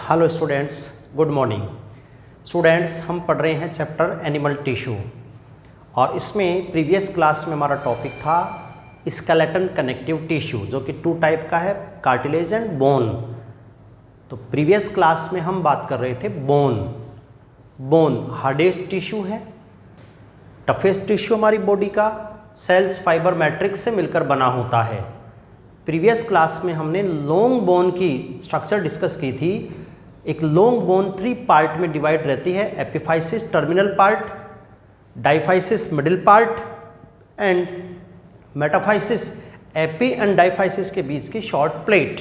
Hello students, good morning. Students, हम पढ़ रहे हैं चैप्टर एनिमल टिश्यू और इसमें प्रीवियस क्लास में हमारा टॉपिक था स्केलेटन कनेक्टिव टिश्यू, जो कि 2 टाइप का है, कार्टिलेज एंड बोन। तो प्रीवियस क्लास में हम बात कर रहे थे बोन हार्डेस्ट टिश्यू है, टफेस्ट टिश्यू हमारी बॉडी का, सेल्स फाइबर मैट्रिक्स से मिलकर बना होता है। प्रीवियस क्लास में हमने लॉन्ग बोन की स्ट्रक्चर डिस्कस की थी। एक लॉन्ग बोन 3 पार्ट में डिवाइड रहती है, epiphysis terminal part, diaphysis middle part and metaphysis epi and diaphysis के बीच की शॉर्ट प्लेट।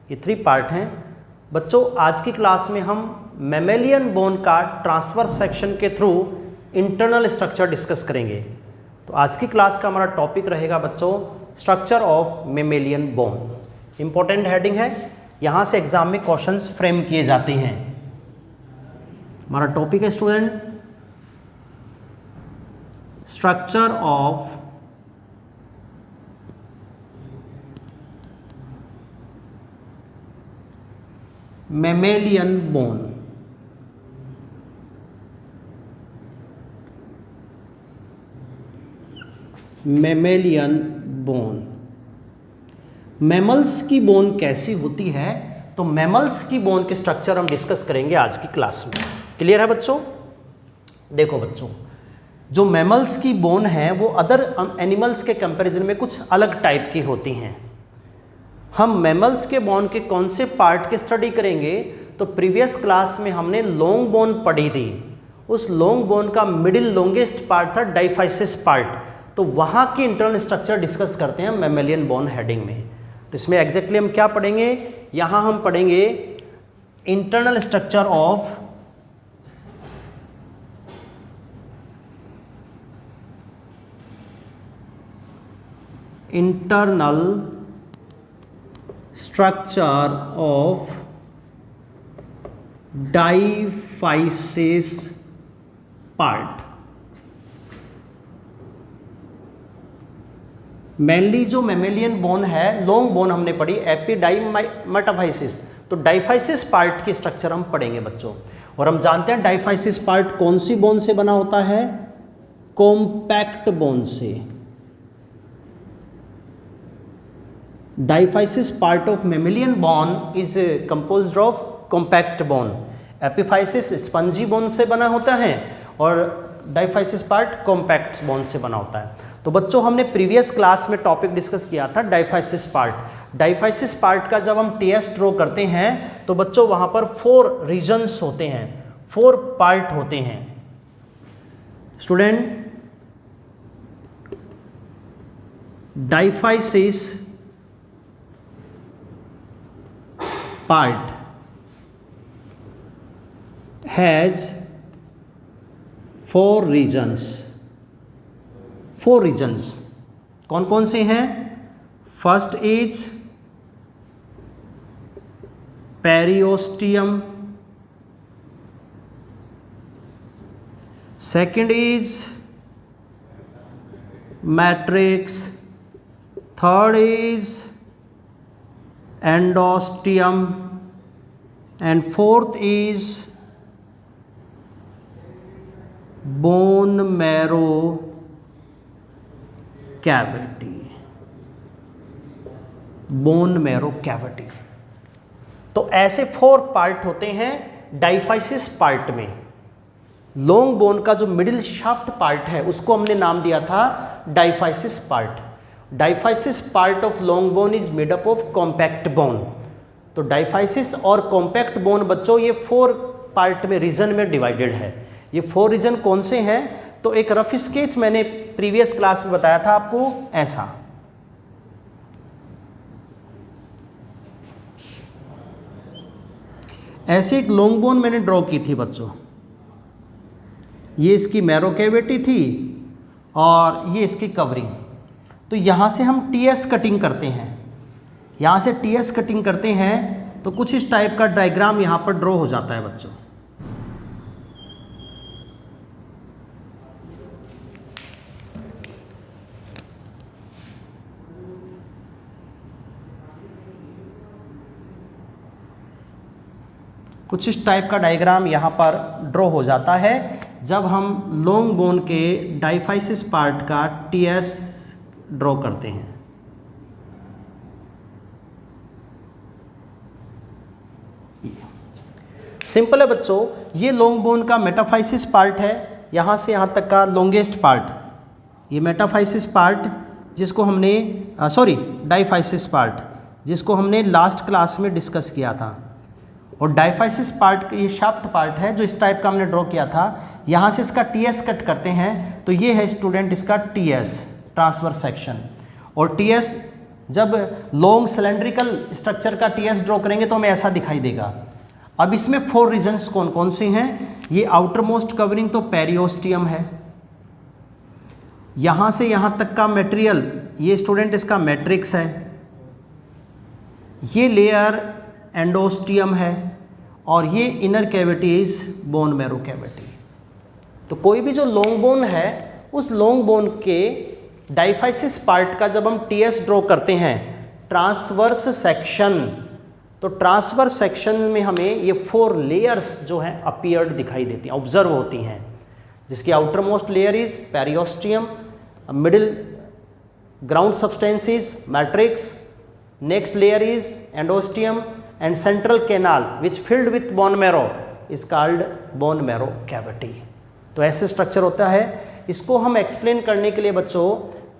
ये 3 पार्ट हैं। बच्चों, आज की क्लास में हम मैमेलियन बोन का ट्रांसवर्स सेक्शन के थ्रू इंटरनल स्ट्रक्चर डिस्कस करेंगे। तो आज की क्लास का हमारा टॉपिक रहेगा बच्चों structure of mammalian bone. Important heading है, यहाँ से एग्जाम में क्वेश्चंस फ्रेम किए जाते हैं। हमारा टॉपिक है student structure of mammalian bone. Mammalian bone, mammals की बोन कैसी होती है, तो मैमल्स की बोन के स्ट्रक्चर हम डिस्कस करेंगे आज की क्लास में। क्लियर है बच्चों? देखो बच्चों, जो मैमल्स की बोन है वो अदर एनिमल्स के कंपैरिजन में कुछ अलग टाइप की होती हैं। हम मैमल्स के बोन के कौन से पार्ट की स्टडी करेंगे, तो प्रीवियस क्लास में हमने लॉन्ग बोन पढ़ी थी। उस लॉन्ग बोन का मिडिल लॉन्गेस्ट पार्ट था डाइफाइसिस पार्ट, तो वहाँ की इंटरनल स्ट्रक्चर डिस्कस करते हैं मैमेलियन बोन हेडिंग में। तो इसमें एग्जैक्टली हम क्या पढ़ेंगे, यहाँ हम पढ़ेंगे internal structure of diaphysis part. Mainly जो मैमेलियन बोन है, लॉन्ग बोन हमने पढ़ी एपिडाइमेटाफाइसिस, तो डाइफाइसिस पार्ट की स्ट्रक्चर हम पढ़ेंगे बच्चों। और हम जानते हैं डाइफाइसिस पार्ट कौन सी बोन से बना होता है, कॉम्पैक्ट बोन से। Diaphysis part of mammalian bone is composed of compact bone. Epiphysis spongy bone से बना होता है और डाइफाइसिस पार्ट कॉम्पैक्ट बोन से बना होता है। तो बच्चों, हमने प्रीवियस क्लास में टॉपिक डिस्कस किया था डाइफाइसिस पार्ट। डाइफाइसिस पार्ट का जब हम टीएस ड्रॉ करते हैं तो बच्चों वहां पर 4 रीजन्स होते हैं, 4 पार्ट होते हैं। Student, diaphysis part has 4 regions. 4 regions कौन कौन से हैं? First is periosteum, second is matrix, third is endosteum and fourth is bone marrow cavity. Bone marrow cavity. तो ऐसे 4 पार्ट होते हैं डाइफाइसिस पार्ट में। लॉन्ग बोन का जो मिडिल शाफ्ट पार्ट है उसको हमने नाम दिया था diaphysis part. Diaphysis part of long bone is made up of compact bone. तो डाइफाइसिस और कॉम्पैक्ट बोन बच्चों ये 4 पार्ट में रीजन में डिवाइडेड है। ये 4 रीजन कौन से हैं, तो एक रफ स्केच मैंने प्रीवियस क्लास में बताया था आपको ऐसा। ऐसे एक लॉन्ग बोन मैंने ड्रॉ की थी बच्चों। ये इसकी मैरो कैविटी थी और ये इसकी कवरिंग। तो यहाँ से हम टीएस कटिंग करते हैं, यहाँ से टीएस कटिंग करते हैं तो कुछ इस टाइप का डायग्राम यहाँ पर ड्रॉ हो जाता है बच्चों। कुछ इस टाइप का डायग्राम यहाँ पर ड्रॉ हो जाता है जब हम लॉन्ग बोन के डायफाइसिस पार्ट का टीएस ड्रॉ करते हैं। सिंपल है बच्चों, ये लॉन्ग बोन का मेटाफाइसिस पार्ट है, यहाँ से यहाँ तक का लॉन्गेस्ट पार्ट, ये मेटाफाइसिस पार्ट जिसको हमने डायफाइसिस पार्ट जिसको हमने लास्ट क्लास में डिस्कस किया था। और डायफाइसिस पार्ट ये शाफ्ट पार्ट है जो इस टाइप का हमने ड्रॉ किया था। यहाँ से इसका टीएस कट करते हैं तो ये है स्टूडेंट इसका टीएस, ट्रांसवर्स सेक्शन। और टीएस जब लॉन्ग सिलेंड्रिकल स्ट्रक्चर का टीएस ड्रॉ करेंगे तो हमें ऐसा दिखाई देगा। अब इसमें 4 रीजन्स कौन कौन से हैं? ये आउटर मोस्ट कवरिंग तो पेरियोस्टियम है, यहाँ से यहाँ तक का मटेरियल ये स्टूडेंट इसका मैट्रिक्स है, ये लेयर एंडोस्टियम है और ये inner cavity is bone marrow cavity. तो कोई भी जो लॉन्ग बोन है उस लॉन्ग बोन के डायफाइसिस पार्ट का जब हम टीएस ड्रॉ करते हैं ट्रांसवर्स सेक्शन, तो ट्रांसवर्स सेक्शन में हमें ये 4 लेयर्स जो हैं अपीयर्ड दिखाई देती हैं, ऑब्जर्व होती हैं, जिसकी outermost layer is periosteum, middle ground substance is matrix, next layer is endosteum and central canal which filled with bone marrow is called bone marrow cavity। तो ऐसे स्ट्रक्चर होता है। इसको हम एक्सप्लेन करने के लिए बच्चों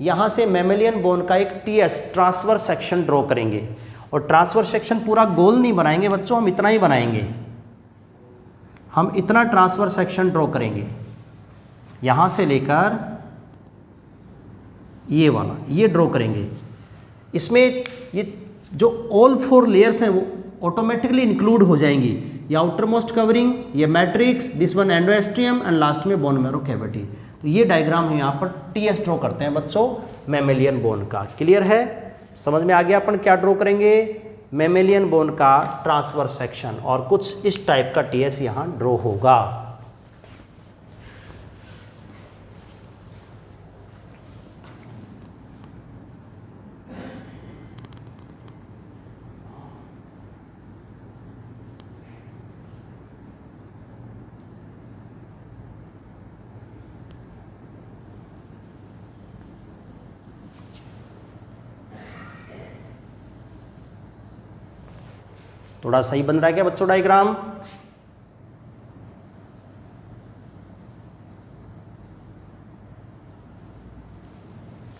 यहाँ से मैमेलियन बोन का एक टीएस ट्रांसवर्स सेक्शन ड्रॉ करेंगे। और ट्रांसवर्स सेक्शन पूरा गोल नहीं बनाएंगे बच्चों, हम इतना ही बनाएंगे, हम इतना ट्रांसवर्स सेक्शन ड्रॉ करेंगे यहाँ से लेकर ये वाला, ये ड्रॉ करेंगे। इसमें ये जो ऑल 4 लेयर्स हैं वो ऑटोमेटिकली इंक्लूड हो जाएंगी, ये आउटर मोस्ट कवरिंग, ये matrix, this one endosteum and last में बोन मैरो कैविटी। तो ये डायग्राम हम यहाँ पर टीएस ड्रॉ करते हैं बच्चों मैमेलियन बोन का। क्लियर है? समझ में आ गया अपन क्या ड्रॉ करेंगे? मैमेलियन बोन का ट्रांसवर्स सेक्शन और कुछ इस टाइप का टीएस यहाँ ड्रॉ होगा। थोड़ा सही बन रहा है क्या बच्चों डायग्राम?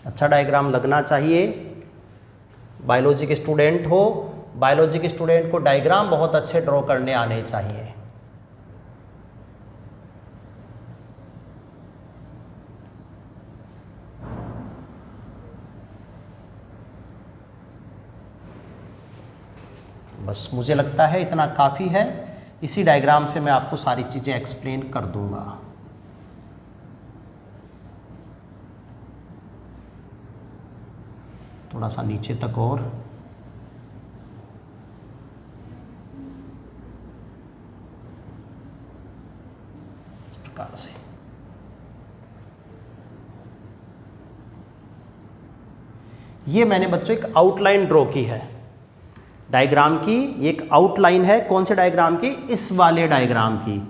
अच्छा डायग्राम लगना चाहिए। बायोलॉजी के स्टूडेंट हो, बायोलॉजी के स्टूडेंट को डायग्राम बहुत अच्छे ड्रॉ करने आने चाहिए। बस मुझे लगता है इतना काफ़ी है। इसी डायग्राम से मैं आपको सारी चीज़ें एक्सप्लेन कर दूंगा। थोड़ा सा नीचे तक और इस प्रकार से। ये मैंने बच्चों एक आउटलाइन ड्रॉ की है डायग्राम की। ये एक आउटलाइन है कौन से डायग्राम की? इस वाले डायग्राम की।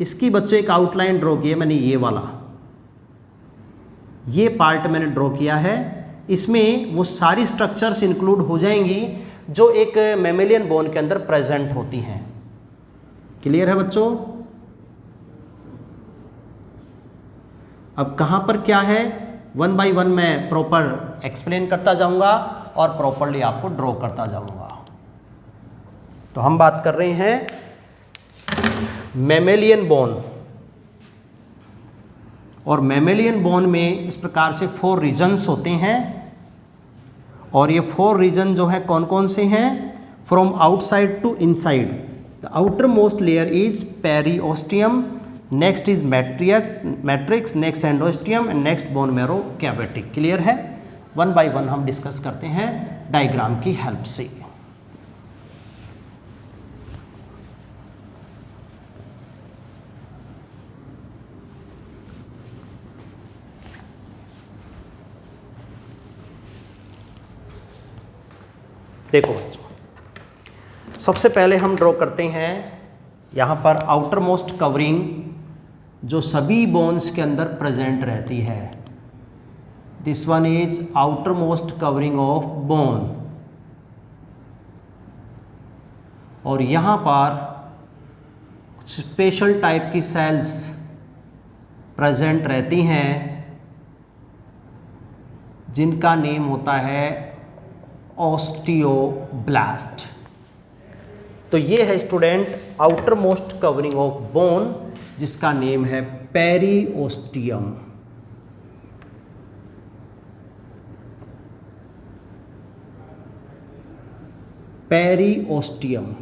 इसकी बच्चों एक आउटलाइन ड्रॉ की है मैंने, ये वाला, ये पार्ट मैंने ड्रॉ किया है। इसमें वो सारी स्ट्रक्चर्स इंक्लूड हो जाएंगी जो एक मैमेलियन बोन के अंदर प्रेजेंट होती हैं। क्लियर है बच्चों? अब कहाँ पर क्या है 1 बाय 1 मैं प्रॉपर एक्सप्लेन करता जाऊंगा और प्रॉपरली आपको ड्रॉ करता जाऊंगा। तो हम बात कर रहे हैं मैमेलियन बोन, और मैमेलियन बोन में इस प्रकार से 4 रीजन्स होते हैं। और ये 4 रीजन जो है कौन कौन से हैं? From outside to inside. The outermost layer is periosteum, next is matrix, next endosteum and next bone marrow cavity. Clear है? 1 बाय 1 हम डिस्कस करते हैं डायग्राम की हेल्प से। देखो बच्चों, सबसे पहले हम ड्रॉ करते हैं यहाँ पर आउटर मोस्ट कवरिंग जो सभी बोन्स के अंदर प्रेजेंट रहती है, this one is outer most covering of bone. और यहाँ पर कुछ स्पेशल टाइप की सेल्स प्रेजेंट रहती हैं जिनका नेम होता है ऑस्टियोब्लास्ट। तो ये है student outer most covering of bone जिसका नेम है पेरिओस्टियम। पेरिओस्टियम।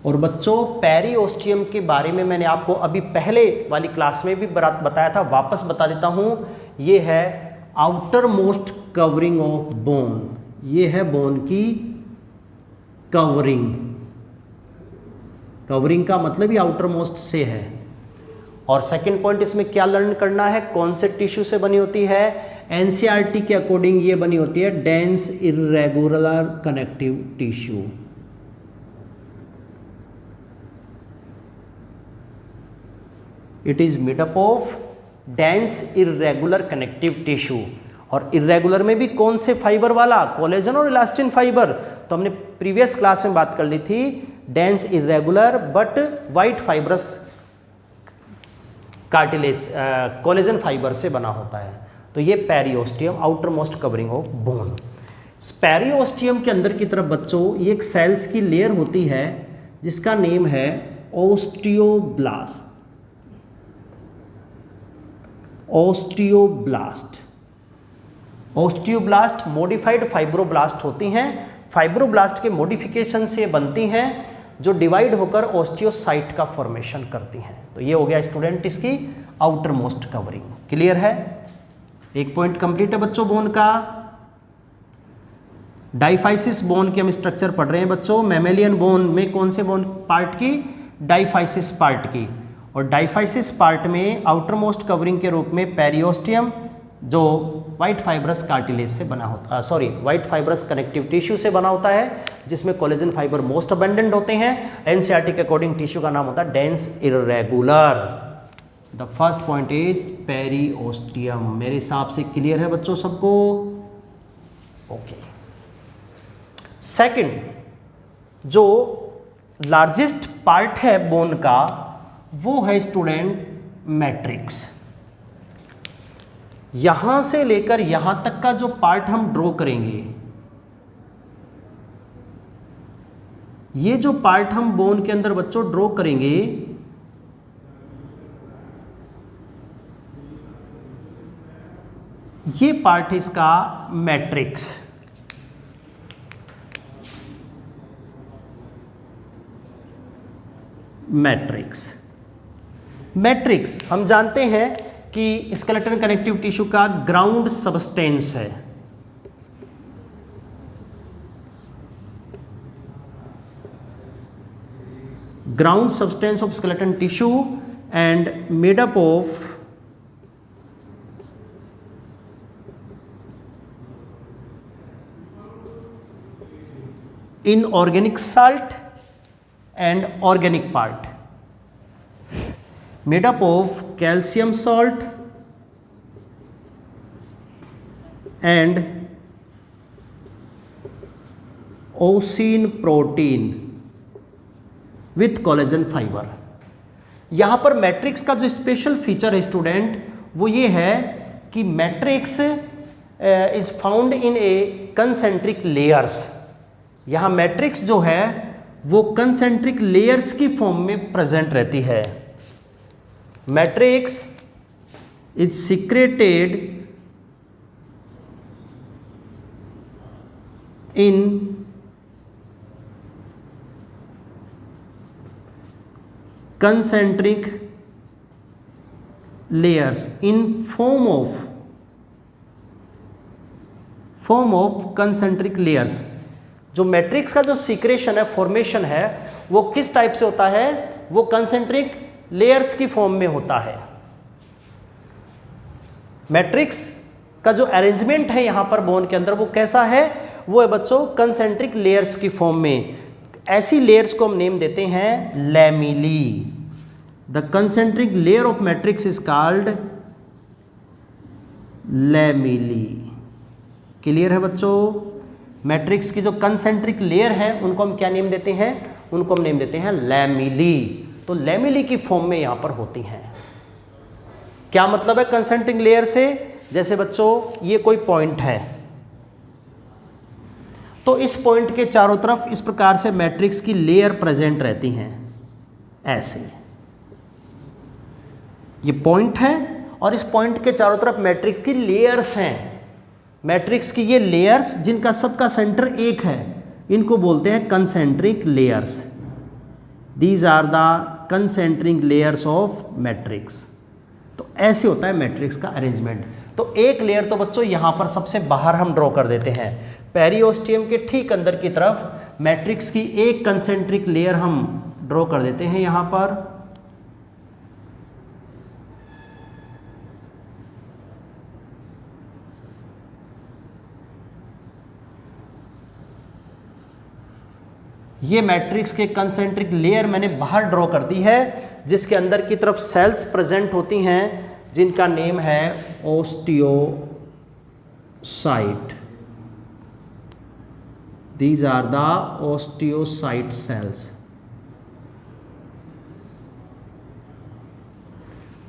और बच्चों पेरिओस्टियम के बारे में मैंने आपको अभी पहले वाली क्लास में भी बताया था, वापस बता देता हूं। ये है outer most covering of bone, ये है बोन की कवरिंग। कवरिंग का मतलब ही आउटर मोस्ट से है। और सेकंड पॉइंट इसमें क्या लर्न करना है, कौन से टिश्यू से बनी होती है। एनसीईआरटी के अकॉर्डिंग ये बनी होती है dense irregular connective tissue. It is made up of dense irregular connective tissue. और इर्रेगुलर में भी कौन से फाइबर वाला, कोलेजन और इलास्टिन फाइबर। तो हमने प्रीवियस क्लास में बात कर ली थी, dense irregular but white fibrous cartilage collagen fibre से बना होता है। तो ये periosteum outer most covering of bone. Periosteum के अंदर की तरफ बच्चों ये एक सेल्स की लेयर होती है जिसका नेम है osteoblast. Osteoblast. Osteoblast modified fibroblast होती हैं। फाइब्रोब्लास्ट के मॉडिफिकेशन से बनती हैं जो डिवाइड होकर ऑस्टियोसाइट का फॉर्मेशन करती हैं। तो ये हो गया स्टूडेंट इसकी आउटर मोस्ट कवरिंग। क्लियर है, एक पॉइंट कंप्लीट है बच्चों बोन का। डाइफाइसिस बोन के हम स्ट्रक्चर पढ़ रहे हैं बच्चों। मैमेलियन बोन में कौन से बोन पार्ट की, डाइफाइसिस पार्ट की। और डाइफाइसिस पार्ट में आउटर मोस्ट कवरिंग के रूप में पेरिओस्टियम जो वाइट फाइब्रस कार्टिलेज से बना होता है, वाइट फाइब्रस कनेक्टिव टिश्यू से बना होता है जिसमें कोलेजन फाइबर मोस्ट अबेंडेंट होते हैं। एनसीईआरटी के अकॉर्डिंग टिश्यू का नाम होता है dense irregular. The first point is periosteum. मेरे हिसाब से क्लियर है बच्चों सबको, ओके। सेकंड, जो लार्जेस्ट पार्ट है बोन का वो है स्टूडेंट मैट्रिक्स। यहां से लेकर यहां तक का जो पार्ट हम ड्रॉ करेंगे, ये जो पार्ट हम बोन के अंदर बच्चों ड्रॉ करेंगे, ये पार्ट है इसका मैट्रिक्स। मैट्रिक्स मैट्रिक्स हम जानते हैं कि स्केलेटन कनेक्टिव टिश्यू का ग्राउंड सबस्टेंस है। Ground substance of skeleton tissue and made up of inorganic salt and organic part, made up of calcium salt and ossein protein with collagen fibre. यहाँ पर matrix का जो special feature है student वो ये है कि matrix is found in A concentric layers. यहाँ मैट्रिक्स जो है वो कंसेंट्रिक लेयर्स की फॉर्म में प्रेजेंट रहती है। Matrix is secreted in concentric layers in form of concentric layers। जो मैट्रिक्स का जो सीक्रेशन है, फॉर्मेशन है, वो किस टाइप से होता है, वो कंसेंट्रिक लेयर्स की फॉर्म में होता है। मैट्रिक्स का जो अरेंजमेंट है यहां पर बोन के अंदर वो कैसा है, वो है बच्चों कंसेंट्रिक लेयर्स की फॉर्म में। ऐसी लेयर्स को हम नेम देते हैं lamellae. The concentric layer of matrix is called lamellae. Clear है बच्चों? मैट्रिक्स की जो कंसेंट्रिक लेयर है उनको हम क्या नेम देते हैं? उनको हम नेम देते हैं लैमिली। तो लैमिली की फॉर्म में यहां पर होती हैं। क्या मतलब है कंसेंट्रिक लेयर से? जैसे बच्चों ये कोई पॉइंट है, तो इस पॉइंट के चारों तरफ इस प्रकार से मैट्रिक्स की लेयर प्रेजेंट रहती हैं। ऐसे ये पॉइंट है और इस पॉइंट के चारों तरफ मैट्रिक्स की लेयर्स हैं। मैट्रिक्स की ये लेयर्स जिनका सबका सेंटर एक है, इनको बोलते हैं concentric layers. These are the concentric layers of matrix. तो ऐसे होता है मैट्रिक्स का अरेंजमेंट। तो एक लेयर तो बच्चों यहां पर सबसे बाहर हम ड्रॉ कर देते हैं। पेरिओस्टियम के ठीक अंदर की तरफ मैट्रिक्स की एक कंसेंट्रिक लेयर हम ड्रॉ कर देते हैं यहां पर। ये मैट्रिक्स के कंसेंट्रिक लेयर मैंने बाहर ड्रॉ कर दी है, जिसके अंदर की तरफ सेल्स प्रेजेंट होती हैं जिनका नेम है osteocyte. These are the osteocyte cells.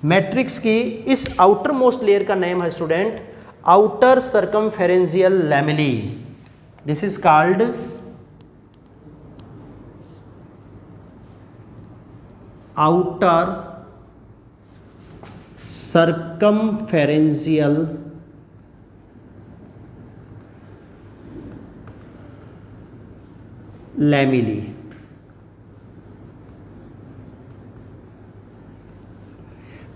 Matrix की इस आउटर मोस्ट लेयर का नेम है student outer circumferential lamellae. This is called outer circumferential lamellae.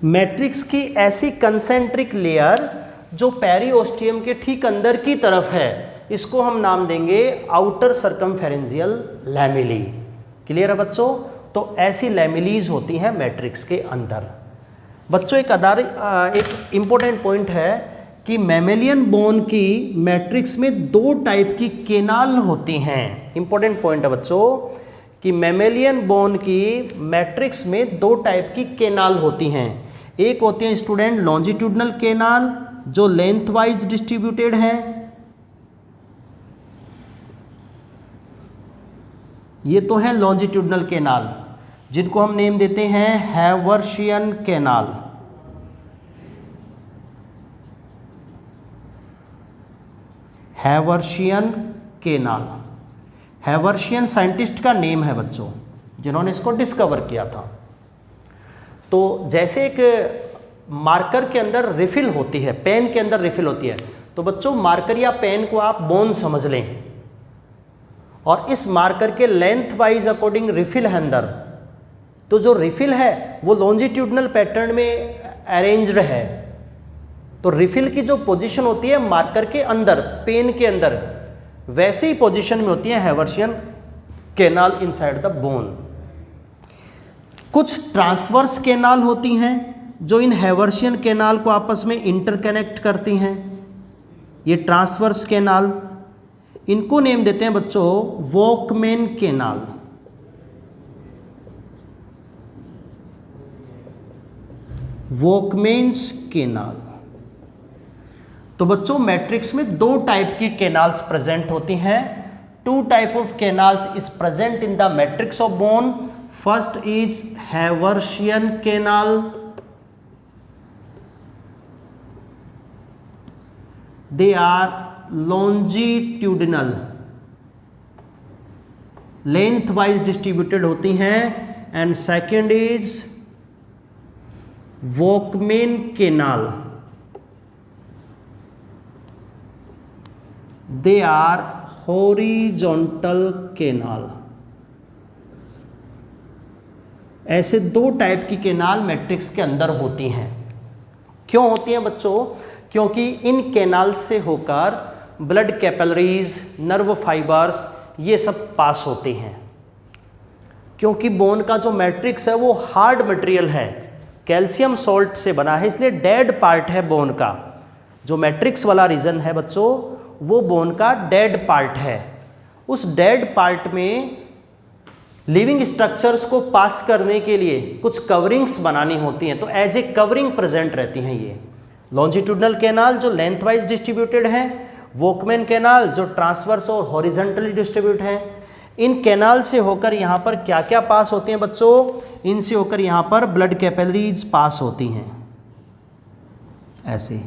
Matrix की ऐसी कंसेंट्रिक लेयर जो पेरिओस्टियम के ठीक अंदर की तरफ है, इसको हम नाम देंगे आउटर सर्कमफेरेंशियल लैमिली। क्लियर है बच्चों? तो ऐसी लैमिलीज होती हैं मैट्रिक्स के अंदर। बच्चों एक इंपॉर्टेंट पॉइंट है कि मैमेलियन बोन की मैट्रिक्स में दो टाइप की केनाल होती हैं। इंपॉर्टेंट पॉइंट है बच्चों कि मैमेलियन बोन की मैट्रिक्स में दो टाइप की केनाल होती हैं। एक होती है स्टूडेंट लॉन्जिट्यूडनल केनाल जो लेंथ वाइज डिस्ट्रीब्यूटेड है, ये तो है लॉन्जिट्यूडनल केनाल जिनको हम नेम देते हैं Haversian canal. Haversian canal, Haversian scientist का नेम है बच्चों जिन्होंने इसको डिस्कवर किया था। तो जैसे एक मार्कर के अंदर रिफिल होती है, पेन के अंदर रिफिल होती है, तो बच्चों मार्कर या पेन को आप बोन समझ लें और इस मार्कर के लेंथ वाइज अकॉर्डिंग रिफिल है अंदर, तो जो रिफिल है वो लॉन्जिट्यूडनल पैटर्न में अरेंज्ड है। तो रिफिल की जो पोजीशन होती है मार्कर के अंदर, पेन के अंदर, वैसे ही पोजीशन में होती है Haversian canal inside the bone. कुछ ट्रांसवर्स केनाल होती हैं जो इन हैवर्शियन केनाल को आपस में इंटरकनेक्ट करती हैं। ये ट्रांसवर्स केनाल, इनको नेम देते हैं बच्चों वॉकमैन केनाल। वॉकमैन्स केनाल। तो बच्चों मैट्रिक्स में दो टाइप की केनाल्स प्रेजेंट होती हैं। Two type of canals is present in the matrix of bone. First is Haversian canal, they are longitudinal, length wise distributed होती हैं। And second is Volkmann canal, they are horizontal canal. ऐसे दो type की canal matrix के अंदर होती हैं। क्यों होती हैं बच्चों? क्योंकि इन केनाल से होकर ब्लड कैपिलरीज, नर्व फाइबर्स ये सब पास होते हैं। क्योंकि बोन का जो मैट्रिक्स है वो हार्ड मटेरियल है, कैल्शियम सॉल्ट से बना है, इसलिए डेड पार्ट है बोन का। जो मैट्रिक्स वाला रीजन है बच्चों वो बोन का डेड पार्ट है। उस डेड पार्ट में लिविंग स्ट्रक्चर्स को पास करने के लिए कुछ कवरिंग्स बनानी होती हैं, तो एज ए कवरिंग प्रेजेंट रहती हैं ये। लॉन्जिट्यूडनल कैनाल जो लेंथ वाइज डिस्ट्रीब्यूटेड हैं, वोकमैन कैनाल जो ट्रांसवर्स और हॉरिजॉन्टली डिस्ट्रीब्यूट हैं। इन कैनाल से होकर यहाँ पर क्या क्या पास होते हैं बच्चों? इनसे होकर यहाँ पर ब्लड कैपिलरीज पास होती हैं, ऐसे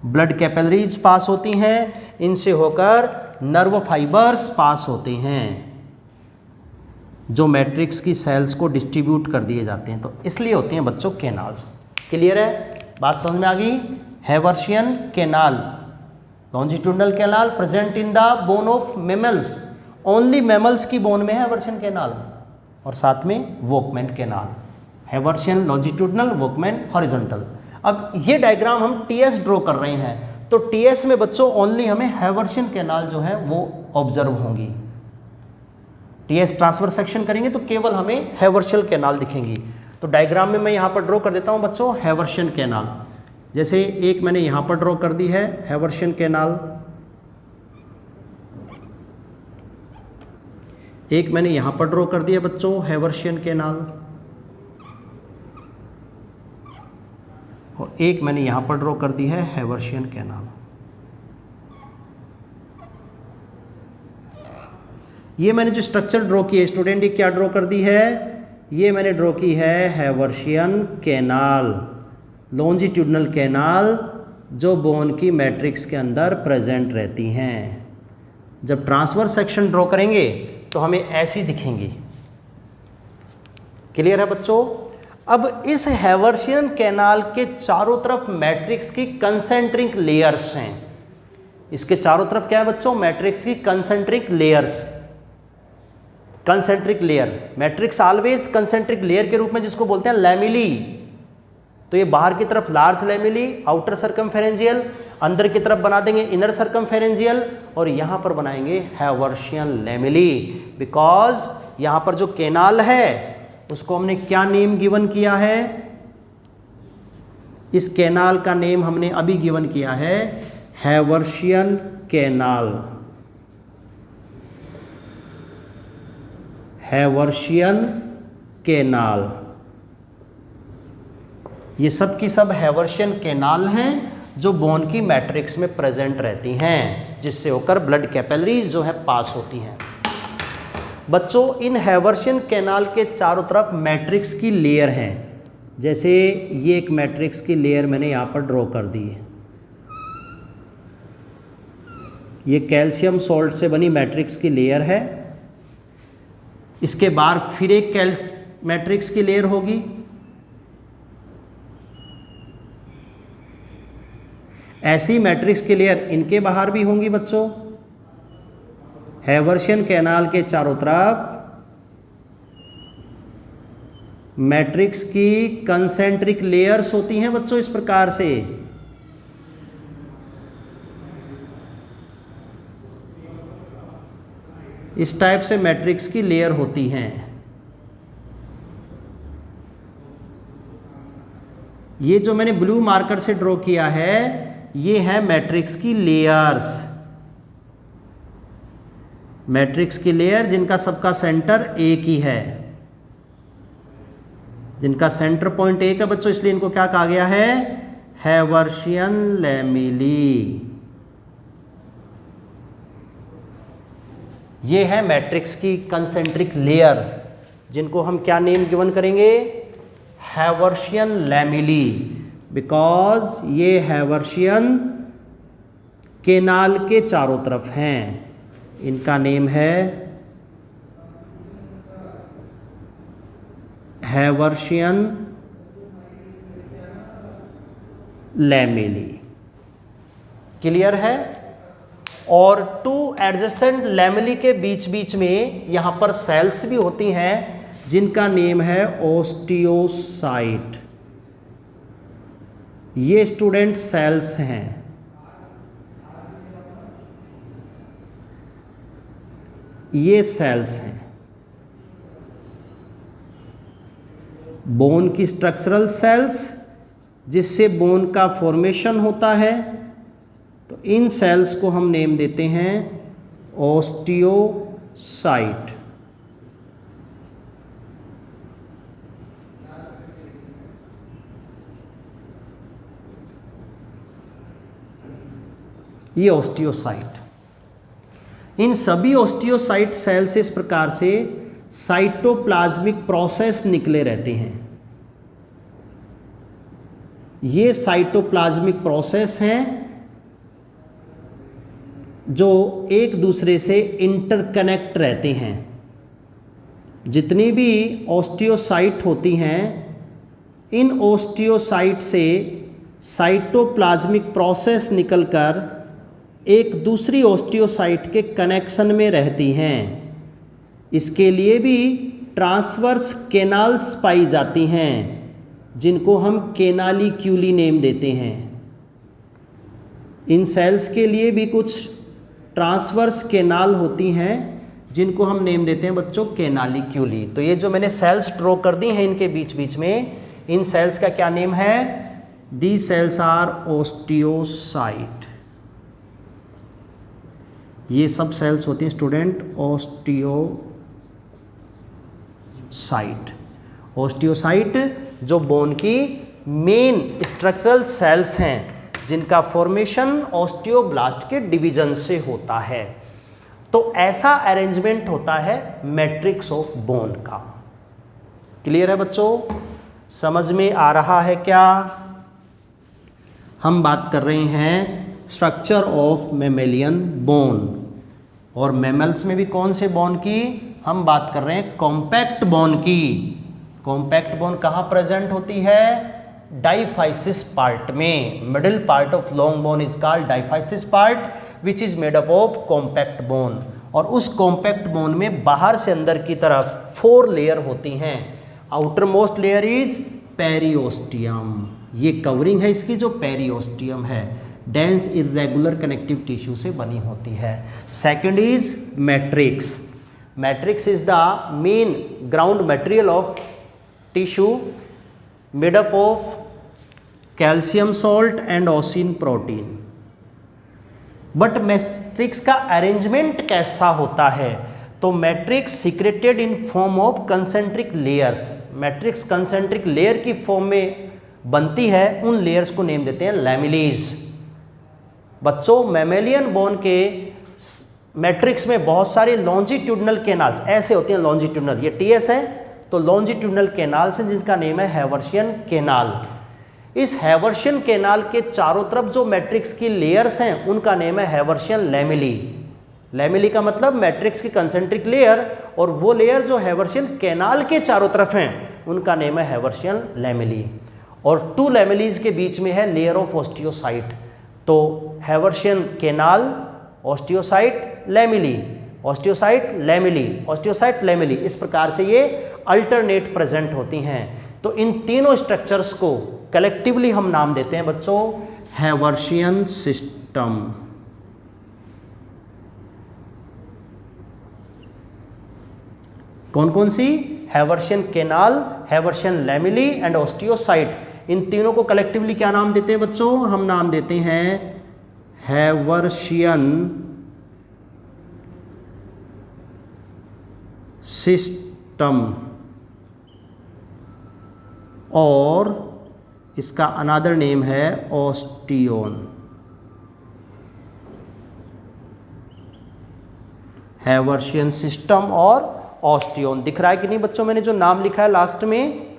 ब्लड कैपिलरीज पास होती हैं। इनसे होकर नर्व फाइबर्स पास होते हैं जो मैट्रिक्स की सेल्स को डिस्ट्रीब्यूट कर दिए जाते हैं, तो इसलिए होती हैं बच्चों कैनाल्स। क्लियर है? बात समझ में आ गई? Haversian canal, longitudinal canal present in the bone of mammals, only mammals की बोन में है हैवर्शियन कैनाल, और साथ में Volkmann canal. Haversian longitudinal, Volkmann horizontal. अब ये डायग्राम हम टीएस ड्रॉ कर रहे हैं, तो टीएस में बच्चों ओनली हमें हैवर्शियन कैनाल जो है वो ऑब्जर्व होंगी। टीएस ट्रांसफर सेक्शन करेंगे तो केवल हमें हैवर्शियन कैनाल दिखेंगी। तो डायग्राम में मैं यहाँ पर ड्रॉ कर देता हूँ बच्चों हैवर्शियन कैनाल। जैसे एक मैंने यहाँ पर ड्रॉ कर दी है हैवर्शियन कैनाल, एक मैंने यहाँ पर ड्रॉ कर दिया बच्चों हैवर्शियन कैनाल, और एक मैंने यहाँ पर ड्रॉ कर दी है हैवर्शियन कैनाल। ये मैंने जो स्ट्रक्चर ड्रॉ की है स्टूडेंट, ये क्या ड्रॉ कर दी है? ये मैंने ड्रॉ की है हैवर्शियन कैनाल, लॉन्जिट्यूडनल कैनाल जो बोन की मैट्रिक्स के अंदर प्रेजेंट रहती हैं। जब ट्रांसवर्स सेक्शन ड्रॉ करेंगे तो हमें ऐसी दिखेंगी। क्लियर है बच्चों? अब इस हैवर्शियन कैनाल के चारों तरफ मैट्रिक्स की कंसेंट्रिक लेयर्स हैं। इसके चारों तरफ क्या है बच्चों? मैट्रिक्स की concentric layers. Concentric layer, matrix always concentric layer के रूप में जिसको बोलते हैं लैमिली। तो ये बाहर की तरफ लार्ज लैमिली, आउटर सर्कमफेरेंजियल, अंदर की तरफ बना देंगे इनर सर्कमफेरेंजियल, और यहाँ पर बनाएंगे हैवर्शियन लैमिली। बिकॉज यहाँ पर जो कैनाल है उसको हमने क्या नेम गिवन किया है? इस कैनाल का नेम हमने अभी गिवन किया है हैवर्शियन कैनाल। हैवर्शियन कैनाल, ये सब की सब हैवर्शियन कैनाल हैं जो बोन की मैट्रिक्स में प्रेजेंट रहती हैं, जिससे होकर ब्लड कैपिलरीज जो है पास होती हैं। बच्चों इन हैवर्शियन कैनाल के चारों तरफ मैट्रिक्स की लेयर हैं। जैसे ये एक मैट्रिक्स की लेयर मैंने यहाँ पर ड्रॉ कर दी है। ये कैल्शियम सॉल्ट से बनी मैट्रिक्स की लेयर है। इसके बाहर फिर एक मैट्रिक्स की लेयर होगी। ऐसी मैट्रिक्स की लेयर इनके बाहर भी होंगी बच्चों। हैवर्शियन कैनाल के चारों तरफ मैट्रिक्स की कंसेंट्रिक लेयर्स होती हैं बच्चों इस प्रकार से। इस टाइप से मैट्रिक्स की लेयर होती हैं। ये जो मैंने ब्लू मार्कर से ड्रॉ किया है ये है मैट्रिक्स की लेयर्स। मैट्रिक्स की लेयर जिनका सबका सेंटर एक ही है, जिनका सेंटर पॉइंट एक है बच्चों, इसलिए इनको क्या कहा गया है? Haversian lamellae. ये है मैट्रिक्स की कंसेंट्रिक लेयर, जिनको हम क्या नेम गिवन करेंगे? Haversian lamellae. बिकॉज ये हैवर्शियन कैनाल के चारों तरफ हैं। इनका नेम है हैवर्शियन लैमिली। क्लियर है? और टू एडजेसेंट लैमिली के बीच बीच में यहां पर सेल्स भी होती हैं जिनका नेम है ओस्टियोसाइट। ये स्टूडेंट सेल्स हैं। ये सेल्स हैं। बोन की स्ट्रक्चरल सेल्स जिससे बोन का फॉर्मेशन होता है, तो इन सेल्स को हम नेम देते हैं ओस्टियोसाइट। ये ऑस्टियोसाइट। इन सभी ऑस्टियोसाइट सेल से इस प्रकार से साइटोप्लाज्मिक प्रोसेस निकले रहते हैं। ये साइटोप्लाज्मिक प्रोसेस हैं जो एक दूसरे से इंटरकनेक्ट रहते हैं। जितनी भी ऑस्टियोसाइट होती हैं, इन ऑस्टियोसाइट से साइटोप्लाज्मिक प्रोसेस निकलकर एक दूसरी ऑस्टियोसाइट के कनेक्शन में रहती हैं। इसके लिए भी ट्रांसवर्स केनाल्स पाई जाती हैं, जिनको हम केनालिक्यूली नेम देते हैं। इन सेल्स के लिए भी कुछ ट्रांसवर्स केनाल होती हैं, जिनको हम नेम देते हैं बच्चों केनालिक्यूली। तो ये जो मैंने सेल्स ड्रॉ कर दी हैं इनके बीच बीच में, इन सेल्स का क्या नेम है? दी सेल्स आर ऑस्टियोसाइट। ये सब सेल्स होती हैं स्टूडेंट ऑस्टियोसाइट। ऑस्टियोसाइट जो बोन की मेन स्ट्रक्चरल सेल्स हैं, जिनका फॉर्मेशन ऑस्टियोब्लास्ट के डिवीजन से होता है। तो ऐसा अरेंजमेंट होता है मैट्रिक्स ऑफ बोन का। क्लियर है बच्चों? समझ में आ रहा है क्या? हम बात कर रहे हैं स्ट्रक्चर ऑफ मैमेलियन बोन, और मैमल्स में भी कौन से बोन की हम बात कर रहे हैं? कॉम्पैक्ट बोन की। कॉम्पैक्ट बोन कहाँ प्रेजेंट होती है? डाइफाइसिस पार्ट में। Middle part of long bone is called diaphysis part, which is made up of compact bone. और उस कॉम्पैक्ट बोन में बाहर से अंदर की तरफ 4 लेयर होती हैं। Outer most layer is periosteum. ये कवरिंग है इसकी जो पेरिओस्टियम है, डेंस इरेगुलर कनेक्टिव टिश्यू से बनी होती है। Second is matrix. Matrix is the main ground material of tissue made up of calcium salt and ossein protein. But matrix का अरेंजमेंट कैसा होता है? तो matrix secreted in form of concentric layers. Matrix concentric layer की form में बनती है। उन लेयर्स को नेम देते हैं लैमिलीज। बच्चों, मैमेलियन बोन के मैट्रिक्स में बहुत सारे लॉन्जिट्यूडनल केनाल्स ऐसे होते हैं। लॉन्जिट्यूडनल, ये टीएस है, तो लॉन्जिट्यूडनल केनाल्स हैं जिनका नेम है हैवर्शियन केनाल। इस हैवर्शियन केनाल के चारों तरफ जो मैट्रिक्स की लेयर्स हैं, उनका नेम है हैवर्शियन लैमिली। लैमिली का मतलब मैट्रिक्स की कंसेंट्रिक लेयर, और वो लेयर जो हैवर्शियन केनाल के चारों तरफ हैं, उनका नेम है हैवर्शियन लैमिली। और 2 लैमिलीज के बीच में है लेयर ऑफ ऑस्टियोसाइट। तो Haversian canal, osteocyte, lamellae, osteocyte, lamellae, osteocyte, lamellae, इस प्रकार से ये अल्टरनेट प्रेजेंट होती हैं। तो इन तीनों स्ट्रक्चर्स को कलेक्टिवली हम नाम देते हैं बच्चों हैवर्शियन सिस्टम। कौन कौन सी? Haversian canal, Haversian lamellae and osteocyte. इन तीनों को कलेक्टिवली क्या नाम देते हैं बच्चों? हम नाम देते हैं हैवर्शियन सिस्टम, और इसका अनदर नेम है ऑस्टियोन। हैवर्शियन सिस्टम और ऑस्टियोन। दिख रहा है कि नहीं बच्चों? मैंने जो नाम लिखा है लास्ट में,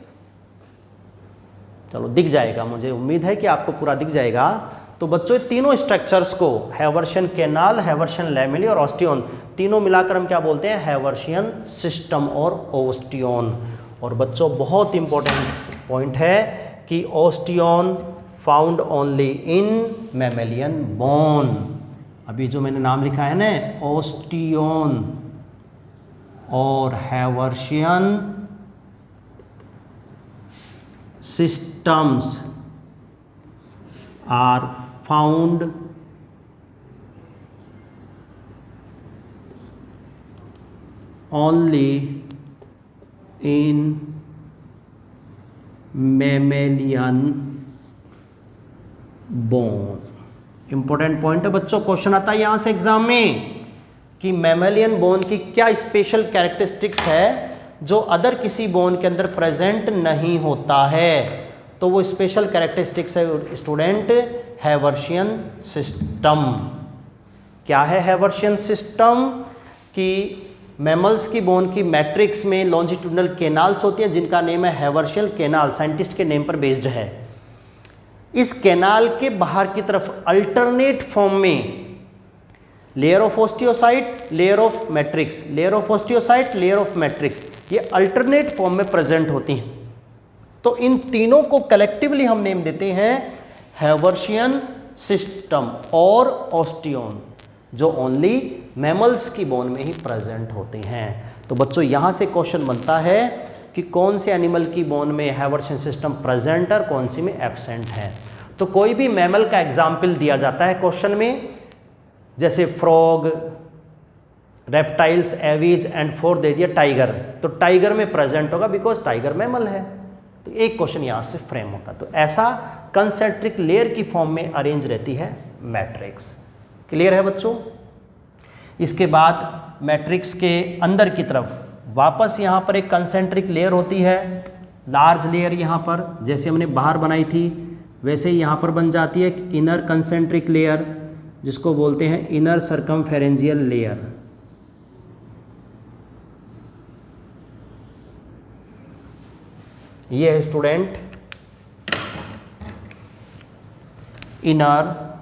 चलो दिख जाएगा, मुझे उम्मीद है कि आपको पूरा दिख जाएगा। तो बच्चों, तीनों स्ट्रक्चर्स को हैवर्शियन केनाल, हैवर्शियन लैमिली और ऑस्टियोन, तीनों मिलाकर हम क्या बोलते हैं? हैवर्शियन सिस्टम और ऑस्टियोन। और बच्चों, बहुत इंपॉर्टेंट पॉइंट है कि osteon found only in mammalian bone. अभी जो मैंने नाम लिखा है ना, ऑस्टियोन और Haversian systems are found only in mammalian bone। Important point है बच्चों, क्वेश्चन आता है यहां से एग्जाम में कि मैमेलियन बोन की क्या स्पेशल कैरेक्टरिस्टिक्स है जो अदर किसी बोन के अंदर प्रेजेंट नहीं होता है। तो वो स्पेशल कैरेक्टरिस्टिक्स है स्टूडेंट हैवर्शियन सिस्टम। क्या है हैवर्शियन सिस्टम? कि मैमल्स की बोन की मैट्रिक्स में लॉन्जिट्यूडनल केनाल्स होती हैं जिनका नेम है हैवर्शियन केनाल, साइंटिस्ट के नेम पर बेस्ड है। इस केनाल के बाहर की तरफ अल्टरनेट फॉर्म में layer of osteocyte, layer of matrix, layer of osteocyte, layer of matrix, ये अल्टरनेट फॉर्म में प्रेजेंट होती हैं। तो इन तीनों को कलेक्टिवली हम नेम देते हैं हैवर्शियन सिस्टम और ऑस्टियोन, जो ओनली मैमल्स की बोन में ही प्रेजेंट होते हैं। तो बच्चों यहां से क्वेश्चन बनता है कि कौन से एनिमल की बोन में हैवर्शियन सिस्टम प्रेजेंट और कौन सी में एब्सेंट है। तो कोई भी मैमल का एग्जाम्पल दिया जाता है क्वेश्चन में, जैसे frog, reptiles, aves and four दे दिया टाइगर, तो टाइगर में प्रेजेंट होगा बिकॉज टाइगर मैमल है। तो एक क्वेश्चन यहां से फ्रेम होता है। तो ऐसा कंसेंट्रिक लेयर की फॉर्म में अरेंज रहती है मैट्रिक्स। क्लियर है बच्चों? इसके बाद मैट्रिक्स के अंदर की तरफ वापस यहाँ पर एक कंसेंट्रिक लेयर होती है, लार्ज लेयर। यहाँ पर जैसे हमने बाहर बनाई थी वैसे ही यहाँ पर बन जाती है एक इनर कंसेंट्रिक लेयर, जिसको बोलते हैं इनर सर्कमफेरेंजियल लेयर। ये है student inner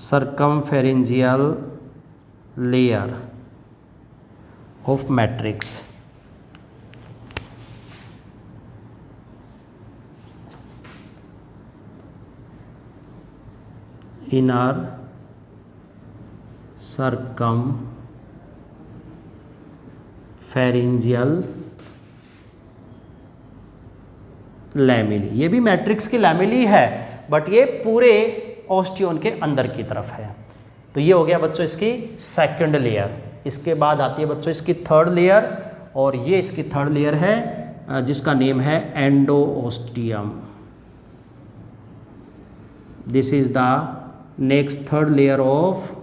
circumpharyngeal layer of matrix। inner circumpharyngeal lamellae. ये भी मैट्रिक्स की लैमेली है बट ये पूरे ऑस्टियोन के अंदर की तरफ है। तो ये हो गया बच्चों इसकी सेकंड लेयर। इसके बाद आती है बच्चों इसकी थर्ड लेयर, और ये इसकी थर्ड लेयर है जिसका नेम है endosteum. This is the next third layer of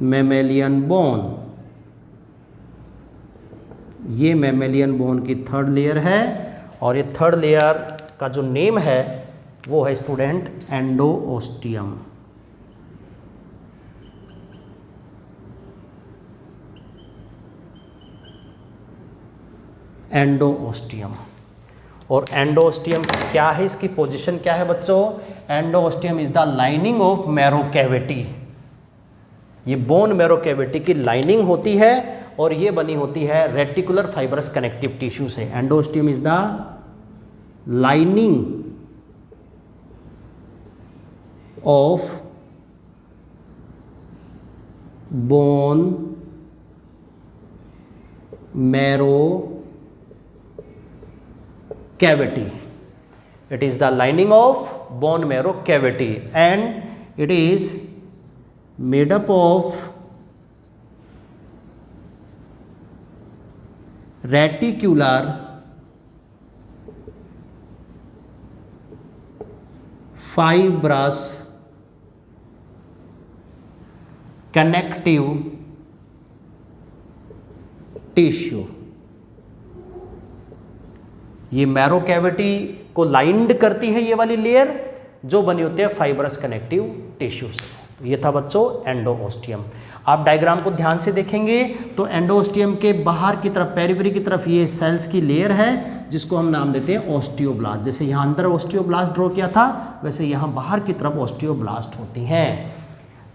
mammalian bone. ये मैमेलियन बोन की थर्ड लेयर है, और ये थर्ड लेयर का जो नेम है वो है स्टूडेंट एंडोओस्टियम। एंडोओस्टियम। और एंडोओस्टियम क्या है, इसकी पोजीशन क्या है बच्चों? Endosteum is the lining of marrow cavity. ये बोन मैरो कैविटी की लाइनिंग होती है और ये बनी होती है रेटिकुलर फाइब्रस कनेक्टिव टिश्यू से। Endosteum is the lining of bone marrow cavity. It is the lining of bone marrow cavity and it is made up of reticular fibrous connective tissue. ये marrow cavity को lined करती है ये वाली layer, जो बनी होती है फाइब्रस कनेक्टिव टिश्यू से। तो ये था बच्चों एंडोओस्टियम। आप डायग्राम को ध्यान से देखेंगे तो एंडोओस्टियम के बाहर की तरफ, पेरिफेरी की तरफ ये सेल्स की लेयर है जिसको हम नाम देते हैं ऑस्टियोब्लास्ट। जैसे यहाँ अंदर ऑस्टियोब्लास्ट ड्रॉ किया था वैसे यहाँ बाहर की तरफ ऑस्टियोब्लास्ट होती हैं।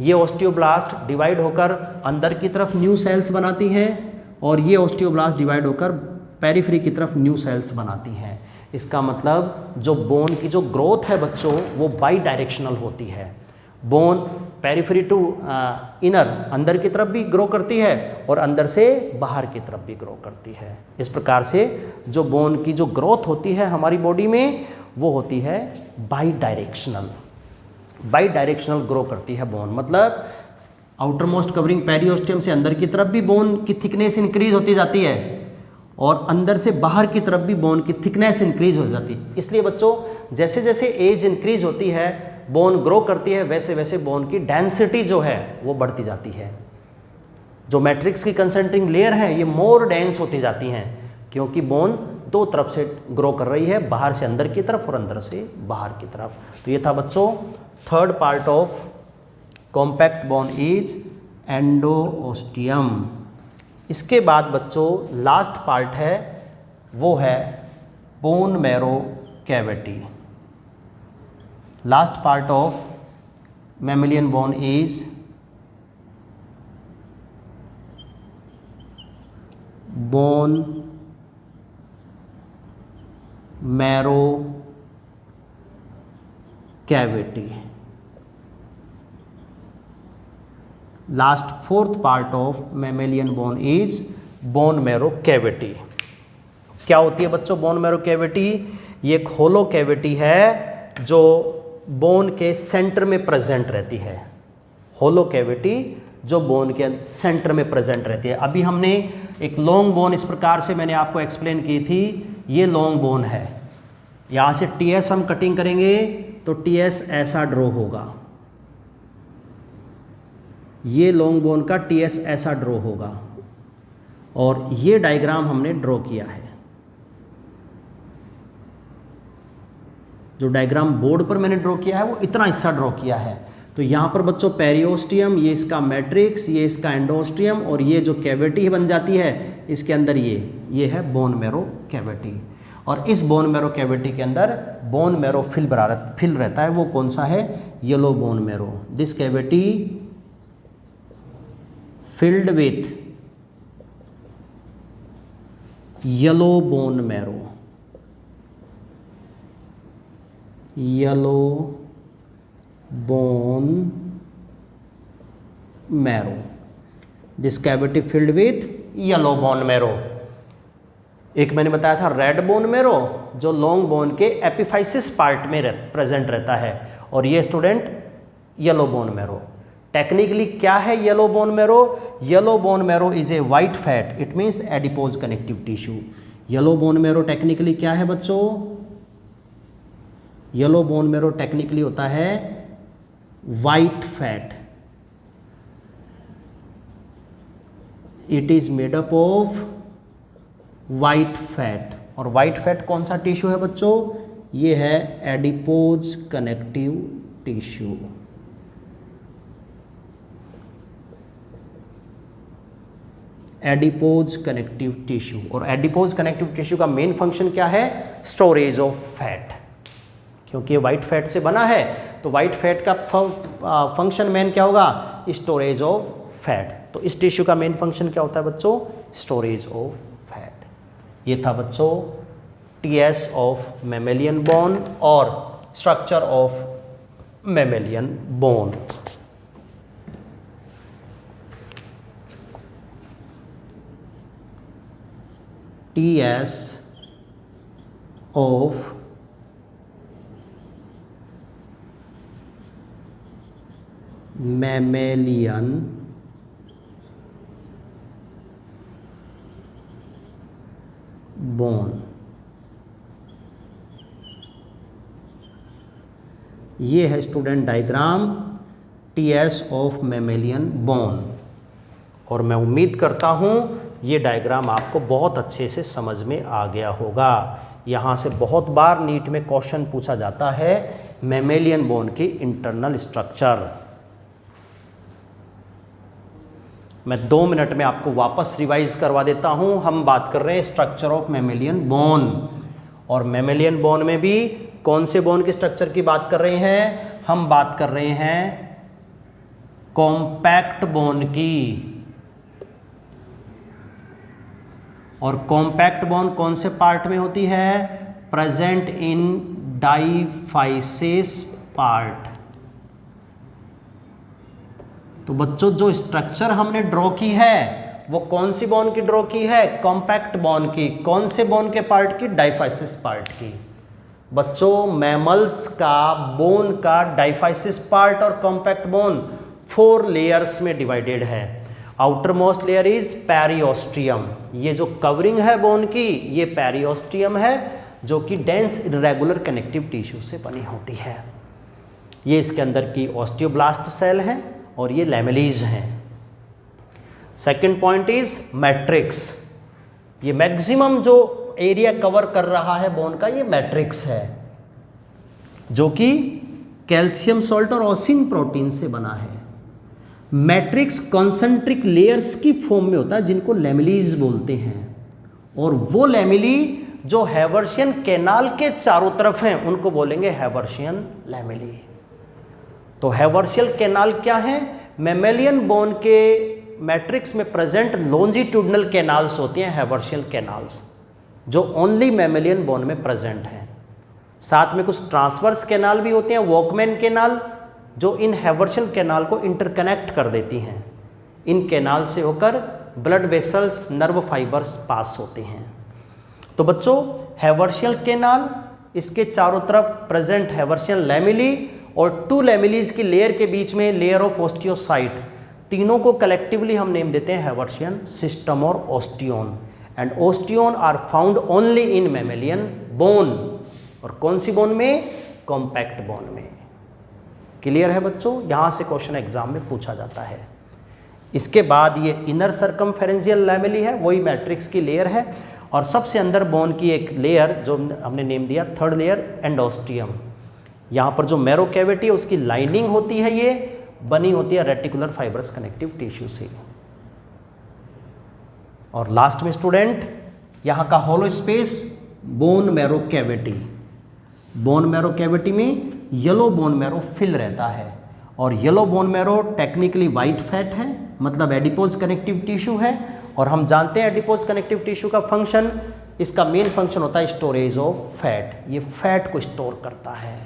ये ऑस्टियोब्लास्ट डिवाइड होकर अंदर की तरफ न्यू सेल्स बनाती हैं और ये ऑस्टियोब्लास्ट डिवाइड होकर पेरिफेरी की तरफ न्यू सेल्स बनाती हैं। इसका मतलब जो बोन की जो ग्रोथ है बच्चों वो बाई डायरेक्शनल होती है। बोन पेरिफेरी टू इनर, अंदर की तरफ भी ग्रो करती है और अंदर से बाहर की तरफ भी ग्रो करती है। इस प्रकार से जो बोन की जो ग्रोथ होती है हमारी बॉडी में वो होती है by directional. By directional grow करती है बोन, मतलब आउटर मोस्ट कवरिंग पेरिओस्टियम से अंदर की तरफ भी बोन की थिकनेस इंक्रीज होती जाती है और अंदर से बाहर की तरफ भी बोन की थिकनेस इंक्रीज हो जाती है। इसलिए बच्चों जैसे जैसे एज इंक्रीज होती है, बोन ग्रो करती है, वैसे वैसे बोन की डेंसिटी जो है वो बढ़ती जाती है। जो मैट्रिक्स की कंसेंट्रिक लेयर है ये मोर डेंस होती जाती हैं क्योंकि बोन दो तरफ से ग्रो कर रही है, बाहर से अंदर की तरफ और अंदर से बाहर की तरफ। तो ये था बच्चों third part of compact bone is endosteum. इसके बाद बच्चों लास्ट पार्ट है वो है bone marrow cavity. Last part of mammalian bone is bone marrow cavity. Last fourth part of mammalian bone is bone marrow cavity. क्या होती है बच्चों बोन मैरो कैविटी? ये एक होलो कैविटी है जो बोन के सेंटर में प्रेजेंट रहती है। होलो कैविटी जो बोन के सेंटर में प्रेजेंट रहती है। अभी हमने एक लॉन्ग बोन इस प्रकार से मैंने आपको एक्सप्लेन की थी, ये लॉन्ग बोन है। यहाँ से टीएस हम कटिंग करेंगे तो टीएस ऐसा ड्रॉ होगा, ये लॉन्ग बोन का टीएस ऐसा ड्रॉ होगा, और ये डायग्राम हमने ड्रॉ किया है। जो डायग्राम बोर्ड पर मैंने ड्रॉ किया है वो इतना हिस्सा ड्रॉ किया है। तो यहाँ पर बच्चों पेरिओस्टियम, ये इसका मैट्रिक्स, ये इसका एंडोस्टियम, और ये जो कैविटी बन जाती है इसके अंदर ये है बोन मैरो कैविटी। और इस बोन मैरो कैविटी के अंदर बोन मैरो फिल रहता है। वो कौन सा है? Yellow bone marrow. This cavity filled with yellow bone marrow, yellow bone marrow. This cavity filled with yellow bone marrow. एक मैंने बताया था रेड बोन मैरो जो लॉन्ग बोन के एपिफाइसिस पार्ट में प्रेजेंट रहता है, और ये student yellow bone marrow. Technically क्या है yellow bone marrow? Yellow bone marrow is a white fat, it means adipose connective tissue. Yellow bone marrow technically क्या है बच्चों? येलो बोन मैरो टेक्निकली होता है white fat. It is made up of white fat. और white fat कौन सा tissue है बच्चों? ये है adipose connective tissue. Adipose connective tissue. और एडिपोज कनेक्टिव टिश्यू का मेन फंक्शन क्या है? Storage of fat. क्योंकि ये वाइट फैट से बना है तो वाइट फैट का फंक्शन मेन क्या होगा? Storage of fat. तो इस टिश्यू का मेन फंक्शन क्या होता है बच्चों? Storage of fat. ये था बच्चों टीएस ऑफ मैमेलियन बोन और structure of mammalian bone. TS of mammalian bone. ये है student diagram TS of mammalian bone, और मैं उम्मीद करता हूँ ये डायग्राम आपको बहुत अच्छे से समझ में आ गया होगा। यहाँ से बहुत बार नीट में क्वेश्चन पूछा जाता है मैमेलियन बोन की इंटरनल स्ट्रक्चर। मैं 2 मिनट में आपको वापस रिवाइज करवा देता हूँ। हम बात कर रहे हैं स्ट्रक्चर ऑफ मैमेलियन बोन, और मैमेलियन बोन में भी कौन से बोन के स्ट्रक्चर की बात कर रहे हैं? हम बात कर रहे हैं कॉम्पैक्ट बोन की। और कॉम्पैक्ट बोन कौन से पार्ट में होती है? Present in diaphysis part. तो बच्चों जो स्ट्रक्चर हमने ड्रॉ की है वो कौन सी बोन की ड्रॉ की है? कॉम्पैक्ट बोन की। कौन से बोन के पार्ट की? डाइफाइसिस पार्ट की। बच्चों मैमल्स का बोन का डाइफाइसिस पार्ट और कॉम्पैक्ट बोन 4 लेयर्स में डिवाइडेड है। Outer most layer is periosteum. ये जो कवरिंग है बोन की ये पेरिओस्टियम है, जो कि डेंस इरेगुलर कनेक्टिव टिश्यू से बनी होती है। ये इसके अंदर की ऑस्टियोब्लास्ट सेल हैं और ये लैमेलीज हैं। Second point is matrix. ये मैक्सिमम जो एरिया कवर कर रहा है बोन का ये मैट्रिक्स है, जो कि कैल्शियम सॉल्ट और ओसिन प्रोटीन से बना है। मैट्रिक्स कॉन्सेंट्रिक लेयर्स की फॉर्म में होता है जिनको लैमेलीज बोलते हैं, और वो लैमेली जो हैवर्शियन कैनाल के चारों तरफ हैं उनको बोलेंगे हैवर्शियन लैमेली। तो हैवर्शियन कैनाल क्या है? मैमेलियन बोन के मैट्रिक्स में प्रेजेंट लॉन्जिट्यूडनल कैनाल्स होती हैं, हैवर्शियन कैनाल्स, जो ओनली मैमेलियन बोन में प्रेजेंट हैं। साथ में कुछ ट्रांसवर्स कैनाल भी होते हैं, वॉकमैन कैनाल, जो इन हैवर्शियन कैनाल को इंटरकनेक्ट कर देती हैं। इन कैनाल से होकर ब्लड वेसल्स, नर्व फाइबर्स पास होते हैं। तो बच्चों, हैवर्शियन कैनाल, इसके चारों तरफ प्रेजेंट हैवर्शियन लैमेली और टू लैमेलीज की लेयर के बीच में लेयर ऑफ ऑस्टियोसाइट, तीनों को कलेक्टिवली हम नेम देते हैं हैवर्शियन सिस्टम और osteon. And osteon are found only in mammalian bone. और कौन सी बोन में? कॉम्पैक्ट बोन में। क्लियर है बच्चों? यहाँ से क्वेश्चन एग्जाम में पूछा जाता है। इसके बाद ये इनर सर्कमफेरेंशियल लैमेली है, वही मैट्रिक्स की लेयर है, और सबसे अंदर बोन की एक लेयर जो हमने नेम दिया थर्ड लेयर एंडोस्टियम। यहाँ पर जो मैरो कैविटी है उसकी लाइनिंग होती है, ये बनी होती है रेटिकुलर फाइब्रस कनेक्टिव टिश्यू से। और लास्ट में स्टूडेंट, यहाँ का hollow space bone marrow cavity. Bone marrow cavity में येलो बोन मैरो फिल रहता है, और yellow bone marrow technically white fat है, मतलब एडिपोज कनेक्टिव टिश्यू है। और हम जानते हैं एडिपोज कनेक्टिव टिश्यू का फंक्शन, इसका मेन फंक्शन होता है स्टोरेज ऑफ फैट, ये फैट को स्टोर करता है।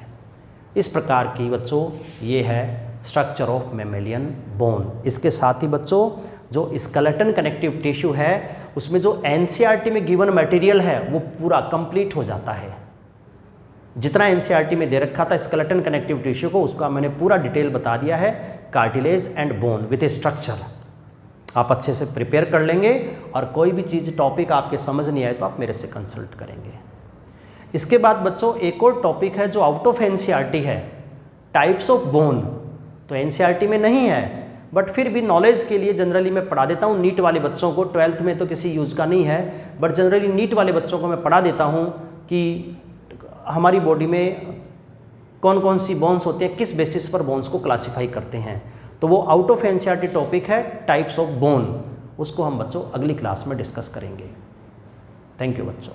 इस प्रकार की बच्चों ये है स्ट्रक्चर ऑफ मैमेलियन बोन। इसके साथ ही बच्चों जो स्केलेटन कनेक्टिव टिश्यू है उसमें जो एनसीईआरटी में गिवन मटेरियल है वो पूरा कंप्लीट हो जाता है। जितना एनसीईआरटी में दे रखा था स्केलेटन कनेक्टिव टिश्यू को, उसका मैंने पूरा डिटेल बता दिया है, cartilage and bone with A structure. आप अच्छे से प्रिपेयर कर लेंगे, और कोई भी चीज़ टॉपिक आपके समझ नहीं आए तो आप मेरे से कंसल्ट करेंगे। इसके बाद बच्चों एक और टॉपिक है जो आउट ऑफ एनसीईआरटी है, टाइप्स ऑफ बोन। तो एनसीईआरटी में नहीं है, बट फिर भी नॉलेज के लिए जनरली मैं पढ़ा देता हूँ नीट वाले बच्चों को। 12th में तो किसी यूज़ का नहीं है, बट जनरली नीट वाले बच्चों को मैं पढ़ा देता हूँ कि हमारी बॉडी में कौन कौन सी बोन्स होती हैं, किस बेसिस पर बोन्स को क्लासीफाई करते हैं। तो वो आउट ऑफ एनसीईआरटी टॉपिक है टाइप्स ऑफ बोन, उसको हम बच्चों अगली क्लास में डिस्कस करेंगे। थैंक यू बच्चों।